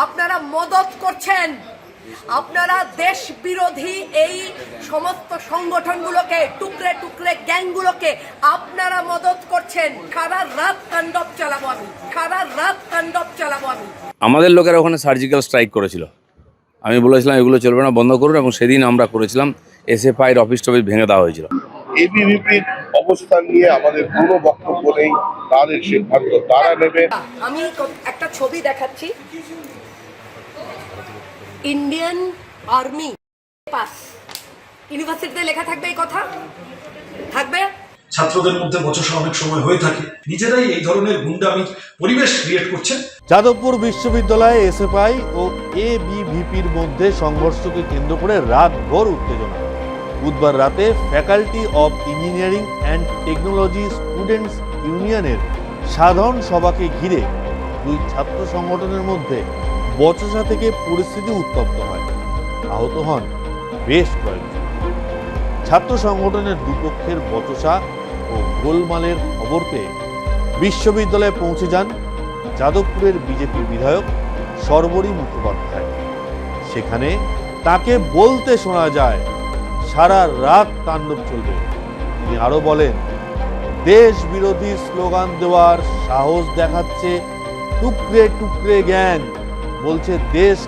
আপনারা মদত করছেন, আপনারা দেশ বিরোধী এই সমস্ত সংগঠনগুলোকে, টুকরে টুকরে গ্যাংগুলোকে আপনারা মদত করছেন। সারা রাত তাণ্ডব চালাবো আমি, সারা রাত তাণ্ডব চালাবো আমি। আমাদের লোকেরা ওখানে সার্জিক্যাল স্ট্রাইক করেছিল, আমি বলেছিলাম এগুলো চলবে না, বন্ধ করুন, এবং সেদিন আমরা করেছিলাম। এসএফআইয়ের অফিস টফিস ভেঙে দেওয়া হয়েছিল। এবিভিপির অবস্থান নিয়ে আমাদের কোনো বক্তব্য নেই, তাদের সিদ্ধান্ত তারা নেবে। আমি একটা ছবি দেখাচ্ছি, ইন্ডিয়ান আর্মি পাস, ইউনিভার্সিটিতে লেখা থাকবে, এই কথা থাকবে। ছাত্রদের মধ্যে বচসা অনেক সময় হয়ে থাকে, নিজেরাই এই ধরনের গুন্ডামির পরিবেশ ক্রিয়েট করছে। যাদবপুর বিশ্ববিদ্যালয়ে এসএফআই ও এবিভিপির মধ্যে সংঘর্ষকে কেন্দ্র করে রাতভর উত্তেজনা। বুধবার রাতে faculty of engineering and technology students ইউনিয়নের সাধারণ সভাকে ঘিরে দুই ছাত্র সংগঠনের মধ্যে বচসা থেকে পরিস্থিতি উত্তপ্ত হয়। আহত হন বেশ কয়েকজন। ছাত্র সংগঠনের দুপক্ষের বচসা ও গোলমালের খবর পেয়ে বিশ্ববিদ্যালয়ে পৌঁছে যান যাদবপুরের বিজেপি বিধায়ক শর্বরী মুখোপাধ্যায়। সেখানে তাকে বলতে শোনা যায় সারা রাত তাণ্ডব চলবে। তিনি আরো বলেন, দেশ বিরোধী স্লোগান দেওয়ার সাহস দেখাচ্ছে টুকরে টুকরে গ্যাং, বলছে দেশ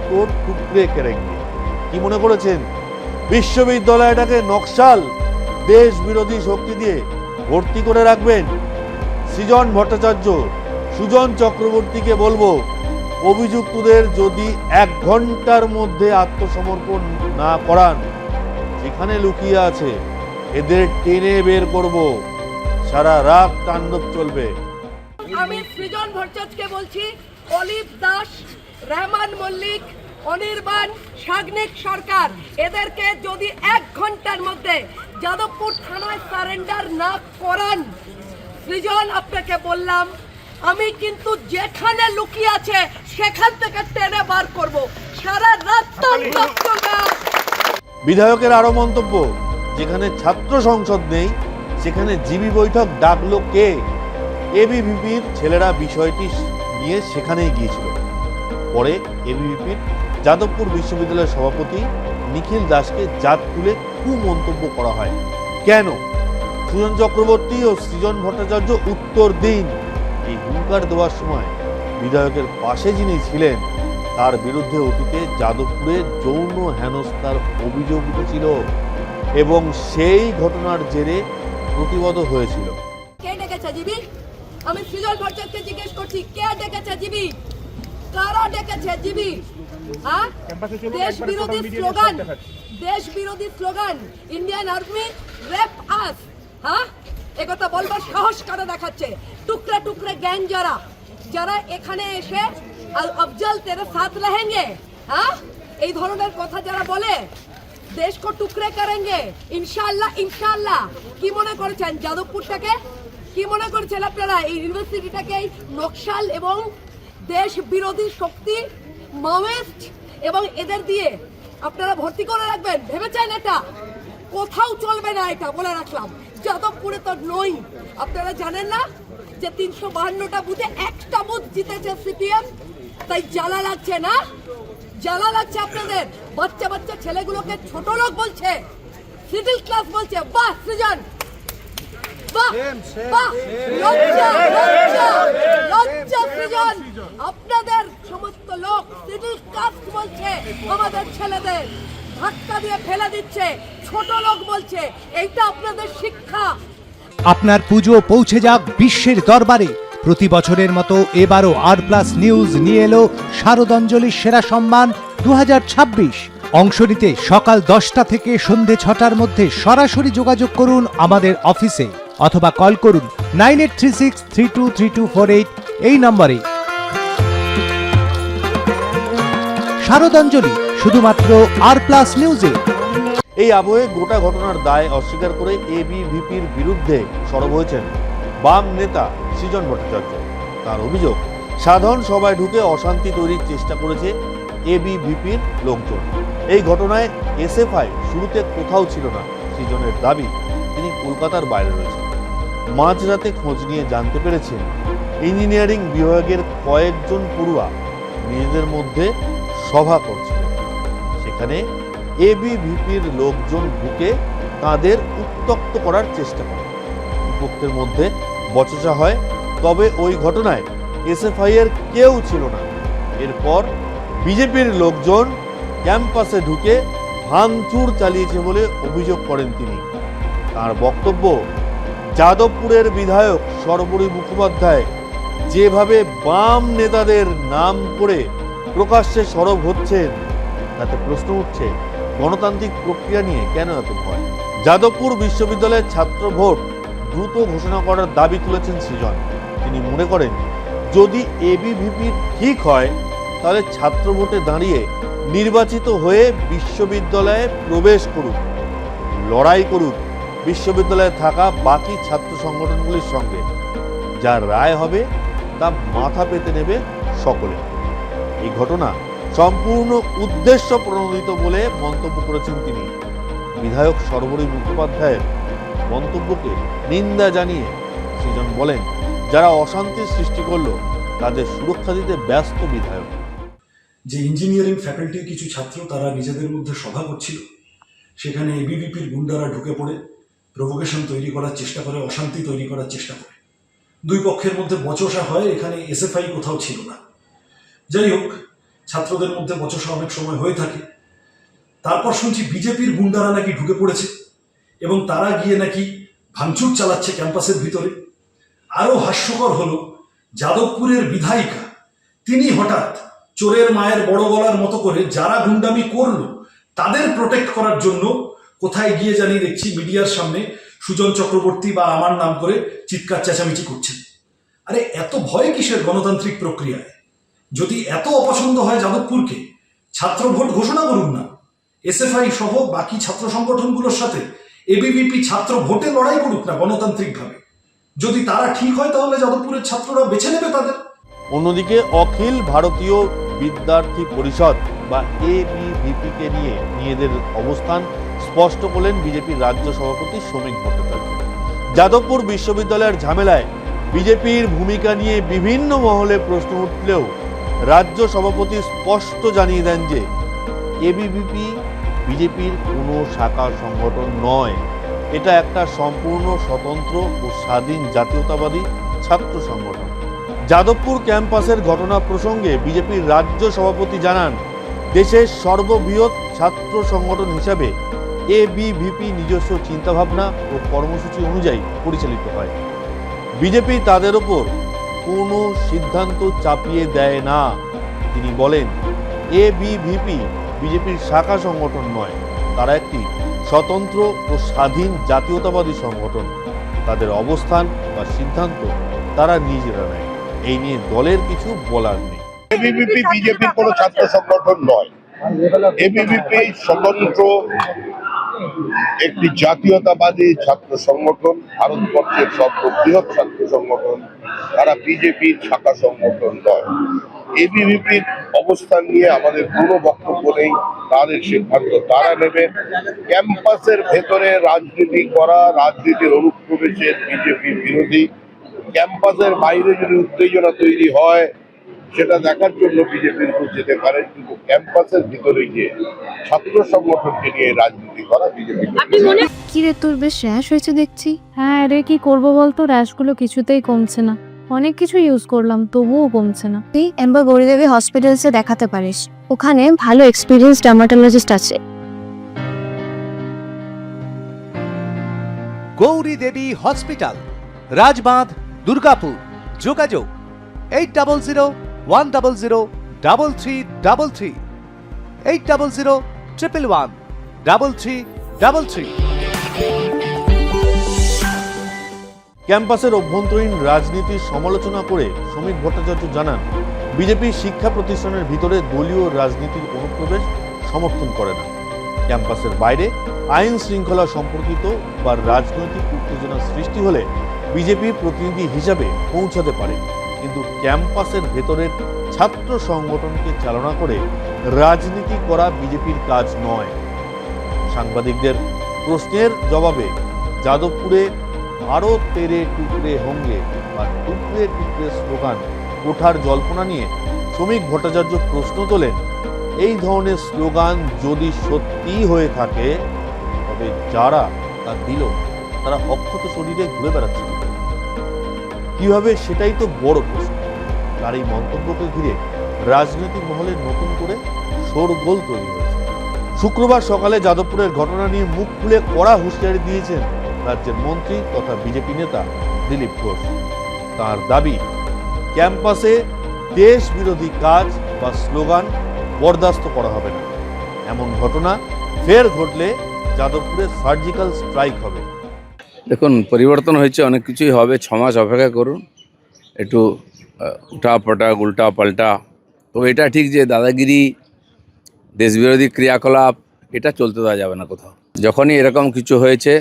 তোর টুকরে কেরেঙ্গে। কি মনে করেছেন বিশ্ববিদ্যালয়টাকে নকশাল দেশ বিরোধী শক্তি দিয়ে ভর্তি করে রাখবেন? সৃজন ভট্টাচার্য, সুজন চক্রবর্তীকে বলবো, অভিযুক্তদের যদি 1 ঘন্টার মধ্যে আত্মসমর্পণ না করান, যেখানে লুকিয়ে আছে এদের টেনে বের করব। সারা রাত তাণ্ডব চলবে। আমি সৃজন ভট্টাচার্যকে বলছি, অলিভ দাস, রহমান মল্লিক, অনির্বাণ, সাগ্নিক সরকার, এদেরকে যদি 1 ঘন্টার মধ্যে যাদবপুর থানায় সারেন্ডার না করান, সৃজন আপনাকে বললাম, আমি কিন্তু যেখানে লুকিয়ে আছে সেখান থেকে টেনে বার করব। সারা রাত তাণ্ডব চলবে। বিধায়কের আরো মন্তব্য, যেখানে ছাত্র সংসদ নেই সেখানে জিবি বৈঠক ডাকলো কে? এবিভিপির ছেলেরা বিষয়টি নিয়ে সেখানেই গিয়েছিল। পরে এবিভিপির যাদবপুর বিশ্ববিদ্যালয়ের সভাপতি নিখিল দাসকে জাত তুলে কুমন্তব্য করা হয়। কেন? সুজন চক্রবর্তী ও সৃজন ভট্টাচার্য উত্তর দিন। এই হুঙ্কার দেওয়ার সময় বিধায়কের পাশে যিনি ছিলেন তার বিরুদ্ধে অতীতে যাদবপুরে যৌন হেনস্থার অভিযোগ উঠেছিল এবং সেই ঘটনার জেরে প্রতিবাদ হয়েছিল। কে ডেকেছে জিবি? আমি সৃজন ভট্টাচার্যকে জিজ্ঞেস করছি, কে ডেকেছে জিবি? কারা ডেকেছে জিবি? হ্যাঁ, দেশ বিরোধী স্লোগান, দেশ বিরোধী স্লোগান, ইন্ডিয়ান আর্মি রেপ আস, হ্যাঁ, একথা বলবার সাহস কারা দেখাচ্ছে? টুকরা টুকরা গ্যাং যারা যারা এখানে এসে আফজল তেরে সাথ रहेंगे, হ্যাঁ, এই ধরনের কথা যারা বলে, দেশ কো টুকরে করেंगे ইনশাআল্লাহ, ইনশাআল্লাহ। কি মনে করেছেন যাদবপুরটাকে? কি মনে করেছেন আপনারা এই ইউনিভার্সিটিটাকে নকশাল এবং দেশ বিরোধী শক্তি, মাওয়িস্ট এবং এদের দিয়ে আপনারা ভর্তি করে রাখবেন? ভেবেছেন? এটা কোথাও চলবে না, এটা বলে রাখলাম। যাদবপুরে তো নই। আপনারা জানেন না যে 352টা বুথে একটা বুথ জিতেছে সিপিএম? তাই জ্বালা লাগছে না? জ্বালা লাগছে আপনাদের? বাচ্চা বাচ্চা ছেলেগুলোকে ছোট লোক বলছে, মিডল ক্লাস বলছে। বাহ সৃজন, বাহ বাহ, লজ্জা লজ্জা লজ্জা সৃজন। আপনাদের সমস্ত লোক মিডল ক্লাস বলছে, আমাদের ছেলেদের ধাক্কা দিয়ে ফেলে দিচ্ছে, ছোট লোক বলছে। এইটা আপনাদের শিক্ষা। আপনার পুজো পৌঁছে যাক বিশ্বের দরবারে। প্রতি বছরের মতো এবারও আর+ নিউজ নিয়ে এলো শারদাঞ্জলির সেরা সম্মান 2026। অংশ নিতে সকাল 10টা থেকে সন্ধে 6টার মধ্যে সরাসরি যোগাযোগ করুন আমাদের অফিসে অথবা কল করুন 9836323248 এই নম্বরে। শারদাঞ্জলি শুধুমাত্র আর+ নিউজে। এই আবহে গোটা ঘটনার দায় অস্বীকার করে এবিভিপির বিরুদ্ধে সরব হয়েছেন বাম নেতা সৃজন ভট্টাচার্য। তার অভিযোগ, সাধারণ সভায় ঢুকে অশান্তি তৈরির চেষ্টা করেছে এবিভিপির লোকজন। এই ঘটনায় এসএফআই শুরুতে কোথাও ছিল না। সৃজনের দাবি, তিনি কলকাতার বাইরে রয়েছেন। মাঝরাতে খোঁজ নিয়ে জানতে পেরেছেন ইঞ্জিনিয়ারিং বিভাগের কয়েকজন পড়ুয়া নিজেদের মধ্যে সভা করছিলেন। সেখানে এবিভিপির লোকজন ঢুকে তাদের উত্ত্যক্ত করার চেষ্টা করে। পক্ষের মধ্যে বচসা হয়, তবে ওই ঘটনায় এসএফআই এর কেউ ছিল না। এরপর বিজেপির লোকজন ক্যাম্পাসে ঢুকে ভাঙচুর চালিয়েছে বলে অভিযোগ করেন তিনি। তার বক্তব্য, যাদবপুরের বিধায়ক সর্বরী মুখোপাধ্যায় যেভাবে বাম নেতাদের নাম করে প্রকাশ্যে সরব হচ্ছেন, তাতে প্রশ্ন উঠছে গণতান্ত্রিক প্রক্রিয়া নিয়ে কেন এত ভয়। যাদবপুর বিশ্ববিদ্যালয়ের ছাত্র ভোট দ্রুত ঘোষণা করার দাবি তুলেছেন সৃজন। তিনি মনে করেন, যদি এবিভিপি ঠিক হয় তাহলে ছাত্র ভোটে দাঁড়িয়ে নির্বাচিত হয়ে বিশ্ববিদ্যালয়ে প্রবেশ করুক, লড়াই করুক বিশ্ববিদ্যালয়ে থাকা বাকি ছাত্র সংগঠনগুলির সঙ্গে। যার রায় হবে তা মাথা পেতে নেবে সকলে। এই ঘটনা সম্পূর্ণ উদ্দেশ্য প্রণোদিত বলে মন্তব্য করেছেন তিনি। বিধায়ক সর্বরী মুখোপাধ্যায়ের মন্তব্যকে নিন্দা জানিয়ে সৃজন বলেন, যারা অশান্তির সৃষ্টি করলো তাদের সুরক্ষা দিতে ব্যস্ত বিধায়ক। যে ইঞ্জিনিয়ারিং ফ্যাকাল্টির কিছু ছাত্র তারা নিজেদের মধ্যে সভা করছিল, সেখানে এবিভিপির গুন্ডারা ঢুকে পড়ে প্রভোকেশন তৈরি করার চেষ্টা করে, অশান্তি তৈরি করার চেষ্টা করে। দুই পক্ষের মধ্যে বচসা হয়, এখানে এসএফআই কোথাও ছিল না। যাই হোক, ছাত্রদের মধ্যে বচসা অনেক সময় হয়ে থাকে। তারপর শুনছি বিজেপির গুন্ডারা নাকি ঢুকে পড়েছে এবং তারা গিয়ে নাকি ভাঙচুর চালাচ্ছে ক্যাম্পাসের ভিতরে। আরও হাস্যকর হলো, যাদবপুরের বিধায়িকা তিনি হঠাৎ চোরের মায়ের বড় গলার মতো করে যারা গুন্ডামি করলো তাদের প্রোটেক্ট করার জন্য কোথায় গিয়ে জানি দেখছি মিডিয়ার সামনে সুজন চক্রবর্তী বা আমার নাম করে চিৎকার চেঁচামেচি করছেন। আরে এত ভয় কিসের গণতান্ত্রিক প্রক্রিয়ায়? যদি এত অপছন্দ হয় যাদবপুরকে, ছাত্র ভোট ঘোষণা করুন না। এসএফআই সহ বাকি ছাত্র সংগঠনগুলোর সাথে এবিভিপি ছাত্র ভোটে লড়াই করুক না গণতান্ত্রিকভাবে। যদি তারা ঠিক হয় তাহলে যাদবপুরের ছাত্ররা বেছে নেবে তাদের। অন্যদিকে অখিল ভারতীয় বিদ্যার্থী পরিষদ বা এবিভিপিকে নিয়ে নিজেদের অবস্থান স্পষ্ট করলেন বিজেপির রাজ্য সভাপতি শ্রমিক ভট্টাচার্য। যাদবপুর বিশ্ববিদ্যালয়ের ঝামেলায় বিজেপির ভূমিকা নিয়ে বিভিন্ন মহলে প্রশ্ন উঠলেও রাজ্য সভাপতি স্পষ্ট জানিয়ে দেন যে এবিভিপি বিজেপির কোনো শাখা সংগঠন নয়, এটা একটা সম্পূর্ণ স্বতন্ত্র ও স্বাধীন জাতীয়তাবাদী ছাত্র সংগঠন। যাদবপুর ক্যাম্পাসের ঘটনা প্রসঙ্গে বিজেপির রাজ্য সভাপতি জানান, দেশের সর্ববৃহৎ ছাত্র সংগঠন হিসাবে এবিভিপি নিজস্ব চিন্তাভাবনা ও কর্মসূচি অনুযায়ী পরিচালিত হয়। বিজেপি তাদের ওপর কোনো সিদ্ধান্ত চাপিয়ে দেয় না। তিনি বলেন, এবিভিপি বিজেপির শাখা সংগঠন নয়, তারা একটি স্বতন্ত্র ও স্বাধীন জাতীয়তাবাদী সংগঠন। তাদের অবস্থান বা সিদ্ধান্ত তারা নিজেরা নেয়, এই নিয়ে দলের কিছু বলার নেই। এবিভিপি বিজেপির কোনো ছাত্র সংগঠন নয়। এবিভিপি স্বতন্ত্র একটি জাতীয়তাবাদী ছাত্র সংগঠন, ভারতবর্ষের সর্ববৃহৎ ছাত্র সংগঠন। তারা বিজেপির শাখা সংগঠন নয়। এবিভিপির অবস্থান নিয়ে আমাদের কোনো বক্তব্য নেই, তাদের সিদ্ধান্ত তারা নেবে। ক্যাম্পাসের ভেতরে রাজনীতি করা, রাজনীতির অনুপ্রবেশের বিজেপি বিরোধী। ক্যাম্পাসের বাইরে যদি উত্তেজনা তৈরি হয় সেটা দেখার জন্য বিজেপির উপর যেতে পারে, কিন্তু ক্যাম্পাসের ভিতরে গিয়ে ছাত্র সংগঠনকে নিয়ে রাজনীতি করা বিজেপি। কি রে, তোর বেশ র্যাশ হয়েছে দেখছি। হ্যাঁ রে, কি করবো বলতো, র্যাশগুলো কিছুতেই কমছে না। অনেক কিছু ইউজ করলাম তবুও কমছে না। তুই এম্বার গৌরীদেবী হসপিটালসে দেখাতে পারিস, ওখানে ভালো এক্সপিরিয়েন্স ডার্মাটোলজিস্ট আছে। গৌরী দেবী হসপিটাল, রাজবাঁধ, দুর্গাপুর। যোগাযোগ 8001003333, 8001113333। ক্যাম্পাসের অভ্যন্তরীণ রাজনীতির সমালোচনা করে শ্রমিক ভট্টাচার্য জানান, বিজেপি শিক্ষা প্রতিষ্ঠানের ভিতরে দলীয় রাজনীতির অনুপ্রবেশ সমর্থন করে না। ক্যাম্পাসের বাইরে আইন শৃঙ্খলা সম্পর্কিত বা রাজনৈতিক উত্তেজনা সৃষ্টি হলে বিজেপি প্রতিনিধি হিসাবে পৌঁছাতে পারে, কিন্তু ক্যাম্পাসের ভেতরের ছাত্র সংগঠনকে চালনা করে রাজনীতি করা বিজেপির কাজ নয়। সাংবাদিকদের প্রশ্নের জবাবে যাদবপুরে ভারত তেরে টুকরে হোঙ্গে বা টুকরে টুকরে স্লোগান ওঠার জল্পনা নিয়ে শ্রমিক ভট্টাচার্য প্রশ্ন তোলেন, এই ধরনের স্লোগান যদি সত্যি হয়ে থাকে তবে যারা তা দিল তারা অক্ষত শরীরে ঘুরে বেড়াচ্ছে কিভাবে, সেটাই তো বড় প্রশ্ন। তার এই মন্তব্যকে ঘিরে রাজনৈতিক মহলে নতুন করে শোরগোল তৈরি হয়েছে। শুক্রবার সকালে যাদবপুরের ঘটনা নিয়ে মুখ খুলে কড়া হুঁশিয়ারি দিয়েছেন রাজ্যের মন্ত্রী তথা বিজেপি নেতা দিলীপ ঘোষ। তার দাবি, ক্যাম্পাসে দেশ বিরোধী কাজ বা স্লোগান বরদাস্ত করা হবে না। এমন ঘটনা ফের ঘটলে যাদবপুরে সার্জিক্যাল স্ট্রাইক হবে। দেখুন, পরিবর্তন হয়েছে, অনেক কিছুই হবে, 6 মাস অপেক্ষা করুন, একটু উঠা পাটা উল্টা পাল্টা। তবে এটা ঠিক যে দাদাগিরি, দেশবিরোধী ক্রিয়াকলাপ এটা চলতে দেওয়া যাবে না কোথাও। যখনই এরকম কিছু হয়েছে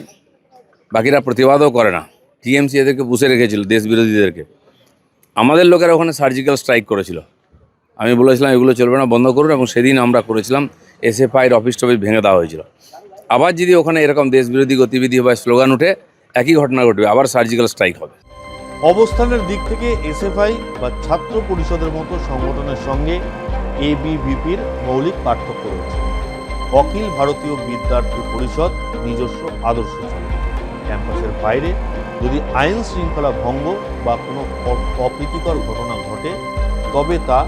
বাকিরা প্রতিবাদও করে না। টিএমসি এদেরকে পুষে রেখেছিল, দেশবিরোধীদেরকে। আমাদের লোকেরা ওখানে সার্জিক্যাল স্ট্রাইক করেছিল। আমি বলেছিলাম এগুলো চলবে না, বন্ধ করুন, এবং সেদিন আমরা করেছিলাম। এসএফআইয়ের অফিস টফিস ভেঙে দেওয়া হয়েছিল। আবার যদি ওখানে এরকম দেশবিরোধী গতিবিধি বা স্লোগান উঠে একই ঘটনা ঘটবে, আবার সার্জিক্যাল স্ট্রাইক হবে। অবস্থানের দিক থেকে এসএফআই বা ছাত্র পরিষদের মতো সংগঠনের সঙ্গে এবিভিপির মৌলিক পার্থক্য রয়েছে। অখিল ভারতীয় বিদ্যার্থী পরিষদ নিজস্ব আদর্শ চলে। ক্যাম্পাসের বাইরে যদি আইন শৃঙ্খলা ভঙ্গ বা কোনো অপ্রীতিকর ঘটনা ঘটে তবে তা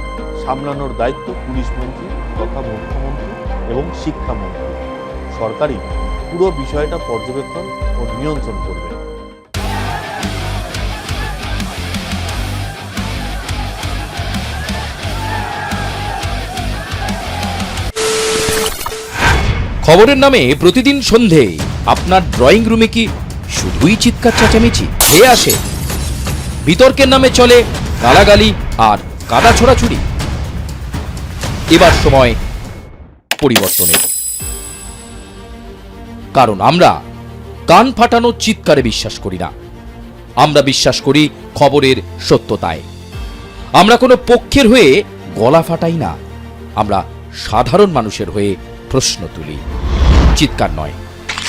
সামলানোর দায়িত্ব পুলিশ মন্ত্রী তথা মুখ্যমন্ত্রী এবং শিক্ষামন্ত্রী। সরকারই পুরো বিষয়টা পর্যবেক্ষণ ও নিয়ন্ত্রণ করবে। খবরের নামে প্রতিদিন সন্ধে আপনার ড্রয়িং রুমে কি শুধুই চিৎকার চেঁচামেচি খেয়ে আসে? বিতর্কের নামে চলে গালাগালি আর কাদা ছোড়াছুড়ি। এবার সময় পরিবর্তনের, কারণ আমরা কান ফাটানো চিৎকারে বিশ্বাস করি না। আমরা বিশ্বাস করি খবরের সত্যতায়। আমরা কোনো পক্ষের হয়ে গলা ফাটাই না, আমরা সাধারণ মানুষের হয়ে প্রশ্ন তুলি। চিৎকার নয়,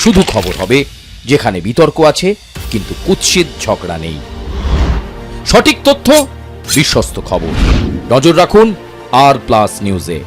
শুধু খবর হবে যেখানে বিতর্ক আছে কিন্তু কুৎসিত ঝগড়া নেই। সঠিক তথ্য, বিশ্বস্ত খবর। নজর রাখুন আর প্লাস নিউজে।